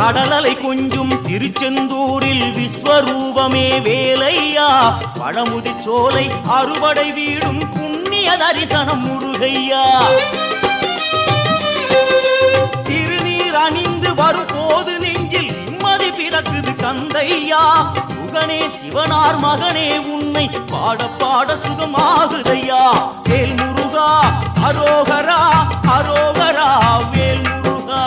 கடலலை கொஞ்சும் திருச்செந்தூரில் விஸ்வரூபமே வேலையா பழமுதி சோலை அறுபடை வீடும் புண்ணிய தரிசனம் முருகையா திருநீர் அணிந்து வரும் போது நெஞ்சில் நிம்மதி பிறக்குது கந்தையா சுகனே சிவனார் மகனே உன்னை பாட பாட சுகமாகுதையா வேல் முருகா அரோகரா அரோகரா வேல் முருகா